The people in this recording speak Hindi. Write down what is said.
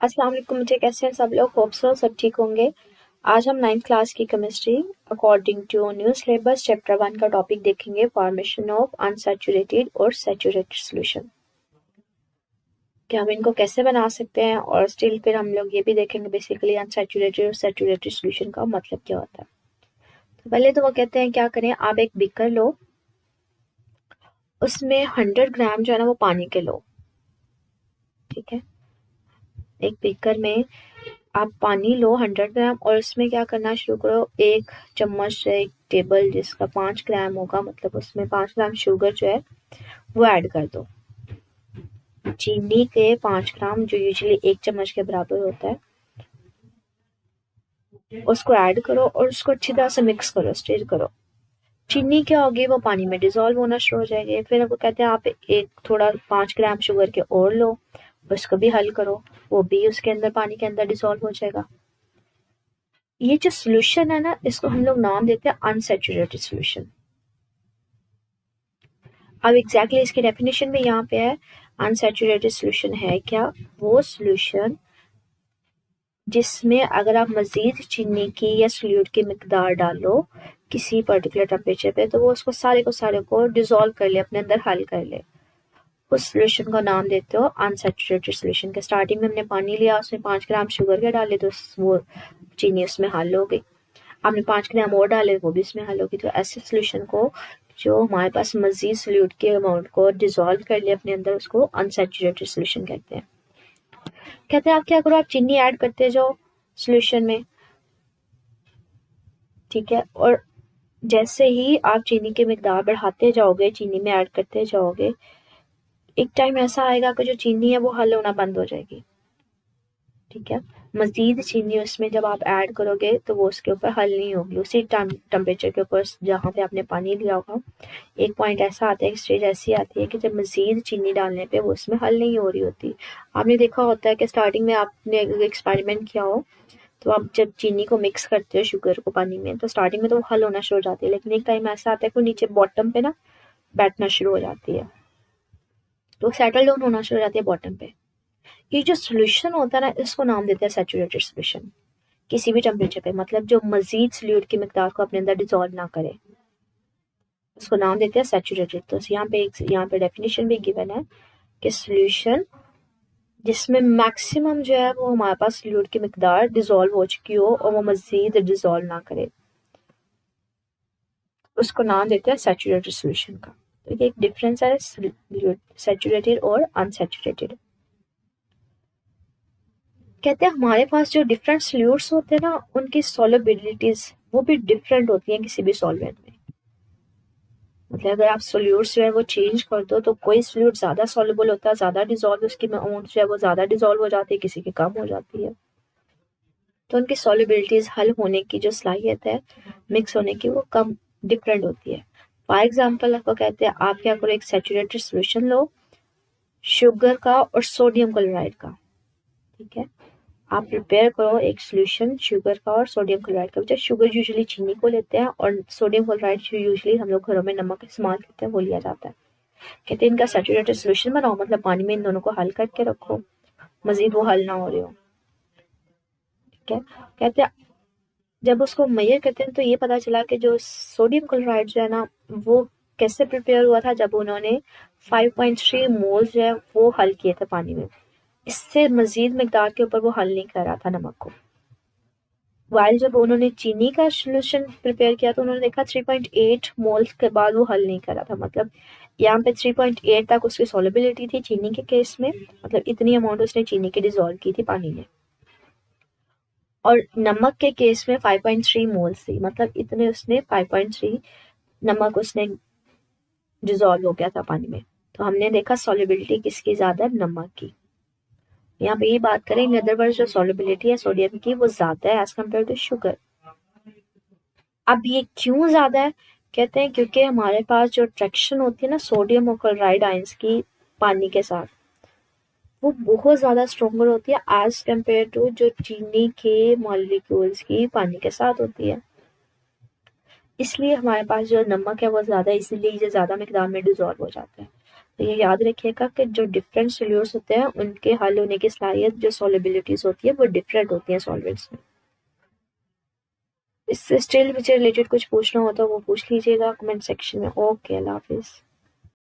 अस्सलाम वालेकुम। मुझे कैसे हैं सब लोग? होप सो सब ठीक होंगे। आज हम 9th क्लास की chemistry according to new syllabus chapter 1 का टॉपिक देखेंगे, फॉर्मेशन ऑफ अनसैचुरेटेड और सैचुरेटेड सॉल्यूशन, कि हम इनको कैसे बना सकते हैं। और स्टिल फिर हम लोग ये भी देखेंगे बेसिकली अनसैचुरेटेड और सैचुरेटेड सॉल्यूशन का मतलब क्या होता है। तो पहले तो वो कहते हैं क्या करें, आप एक बीकर लो, उसमें 100 ग्राम जो है ना वो पानी के लो। ठीक है, एक बीकर में आप पानी लो 100 ग्राम और उसमें क्या करना शुरू करो, एक चम्मच से एक टेबल जिसका 5 ग्राम होगा, मतलब उसमें 5 ग्राम शुगर जो है वो ऐड कर दो। चीनी के 5 ग्राम जो यूजुअली एक चम्मच के बराबर होता है उसको ऐड करो और उसको अच्छी तरह से मिक्स करो, स्टिर करो। चीनी क्या होगी, वो पानी में डिजोल्व होना शुरू हो जाएगी। फिर वो कहते हैं आप एक थोड़ा 5 ग्राम शुगर के और लो, उसको भी हल करो, वो भी उसके अंदर पानी के अंदर डिजोल्व हो जाएगा। ये जो सॉल्यूशन है ना, इसको हम लोग नाम देते हैं अनसैचुरेटेड सॉल्यूशन। अब एग्जैक्टली इसकी डेफिनेशन भी यहाँ पे है। अनसैचुरेटेड सॉल्यूशन है क्या? वो सॉल्यूशन जिसमें अगर आप मजीद चीनी की या सॉल्यूट की मिकदार डालो किसी पर्टिकुलर टेम्परेचर पे, तो वो उसको सारे को डिजोल्व कर ले, अपने अंदर हल कर ले। उस सॉल्यूशन का नाम देते हो अनसैचुरेटेड सॉल्यूशन। के स्टार्टिंग में हमने पानी लिया, उसमें 5 ग्राम शुगर के डाले तो वो चीनी उसमें हल हो गई। आपने 5 ग्राम और डाले, वो भी इसमें हल होगी। तो ऐसे सॉल्यूशन को जो हमारे पास मजीद सॉल्यूट के अमाउंट को डिजोल्व कर ले अपने अंदर, उसको अनसैचुरेटेड सॉल्यूशन कहते हैं। कहते हैं आप क्या करो, आप चीनी ऐड करते जाओ सॉल्यूशन में। ठीक है, और जैसे ही आप चीनी की मिकदार बढ़ाते जाओगे, चीनी में ऐड करते जाओगे, एक टाइम ऐसा आएगा कि जो चीनी है वो हल होना बंद हो जाएगी। ठीक है, मजीद चीनी उसमें जब आप ऐड करोगे तो वो उसके ऊपर हल नहीं होगी, उसी टेम्परेचर के ऊपर जहाँ पे आपने पानी लिया होगा। एक पॉइंट ऐसा आता है, एक स्टेज ऐसी आती है कि जब मजीद चीनी डालने पे वो उसमें हल नहीं हो रही होती। आपने देखा होता है कि स्टार्टिंग में आपने एक्सपेरिमेंट किया हो, तो आप जब चीनी को मिक्स करते हो शुगर को पानी में, तो स्टार्टिंग में तो वो हल होना शुरू हो जाती है, लेकिन एक टाइम ऐसा आता है कि नीचे बॉटम पे ना बैठना शुरू हो जाती है, तो सेटल डाउन होना शुरू हो जाती है बॉटम पे। ये जो सोल्यूशन होता है ना, इसको नाम देते हैं सैचुरेटेड सोल्यूशन। किसी भी टेम्परेचर पे, मतलब जो मजीद सॉल्यूट की मिकदार को अपने अंदर डिसॉल्व ना करे, उसको नाम देते हैं सैचुरेटेड। तो यहाँ पे डेफिनेशन भी गिवन है कि सॉल्यूशन जिसमें मैक्सिमम जो है वो हमारे पास सॉल्यूट की मिकदार डिसॉल्व हो चुकी हो और वो मजीद डिसॉल्व ना करे, उसको नाम देते हैं सैचुरेटेड सॉल्यूशन का। तो ये एक डिफरेंस है सैचुरेटेड और अनसैचुरेटेड। कहते हैं हमारे पास जो डिफरेंट सॉल्यूट्स होते हैं ना, उनकी सॉल्युबिलिटीज वो भी डिफरेंट होती हैं किसी भी सॉल्वेंट में। मतलब अगर आप सॉल्यूट्स जो है वो चेंज कर दो, तो कोई सॉल्यूट ज्यादा सॉल्युबल होता है, ज्यादा डिजोल्व, उसकी अमाउंट जो है वो ज्यादा डिजोल्व हो जाती है, किसी की कम हो जाती है। तो उनकी सॉल्युबिलिटीज हल होने की जो सलाहियत है, मिक्स होने की, वो कम डिफरेंट होती है। फॉर एग्जाम्पल आपको कहते हैं आप क्या करो, एक सैचुरेटेड सोल्यूशन लो शुगर का और सोडियम क्लोराइड का। ठीक है, आप प्रिपेयर करो एक सॉल्यूशन शुगर का और सोडियम क्लोराइड का। जब शुगर यूजुअली चीनी को लेते हैं और सोडियम क्लोराइड जो यूजुअली हम लोग घरों में नमक इस्तेमाल करते हैं वो लिया जाता है। कहते हैं इनका सैचुरेटेड सॉल्यूशन बनाओ, मतलब पानी में इन दोनों को हल करके रखो, मजीद वो हल ना हो रहे हो। ठीक है, कहते हैं जब उसको मेजर करते हैं तो ये पता चला कि जो सोडियम क्लोराइड जो है ना, वो कैसे प्रिपेयर हुआ था, जब उन्होंने 5.3 मोल्स जो है वो हल किए थे पानी में। इससे मजीद मिकदार के ऊपर वो हल नहीं कर रहा था नमक को। वाइल जब उन्होंने चीनी का सोल्यूशन प्रिपेयर किया तो उन्होंने देखा 3.8 मोल्स के बाद वो हल नहीं कर रहा था। मतलब यहाँ पे 3.8 तक उसकी सॉल्युबिलिटी थी चीनी के केस में, मतलब इतनी अमाउंट उसने चीनी की डिजोल्व की थी पानी में। और नमक के केस में 5.3 मोल्स थी, मतलब इतने उसने 5.3 नमक उसने डिजोल्व हो गया था पानी में। तो हमने देखा सॉल्युबिलिटी किसकी ज्यादा, नमक की। यहाँ पे ये बात करें, इन अदर वर्ड्स जो सॉल्युबिलिटी है सोडियम की वो ज्यादा है एज कम्पेयर टू शुगर। अब ये क्यों ज्यादा है? कहते हैं क्योंकि हमारे पास जो अट्रैक्शन होती है ना सोडियम और क्लोराइड आयंस की पानी के साथ, वो बहुत ज्यादा स्ट्रोंगर होती है एज कम्पेयर टू जो चीनी के मॉलिक्यूल्स की पानी के साथ होती है। इसलिए हमारे पास जो नमक है वो ज्यादा, इसीलिए ये ज्यादा मिकदार में डिजोल्व हो जाता है। तो ये याद रखिएगा कि जो डिफरेंट सोल्यूट्स होते हैं उनके हल होने की सलाहियत, जो सॉल्युबिलिटीज होती है वो डिफरेंट होती है सॉल्वेंट्स में। इससे स्टिल से रिलेटेड कुछ पूछना हो तो वो पूछ लीजिएगा कमेंट सेक्शन में। ओके, अल्लाह हाफिज़।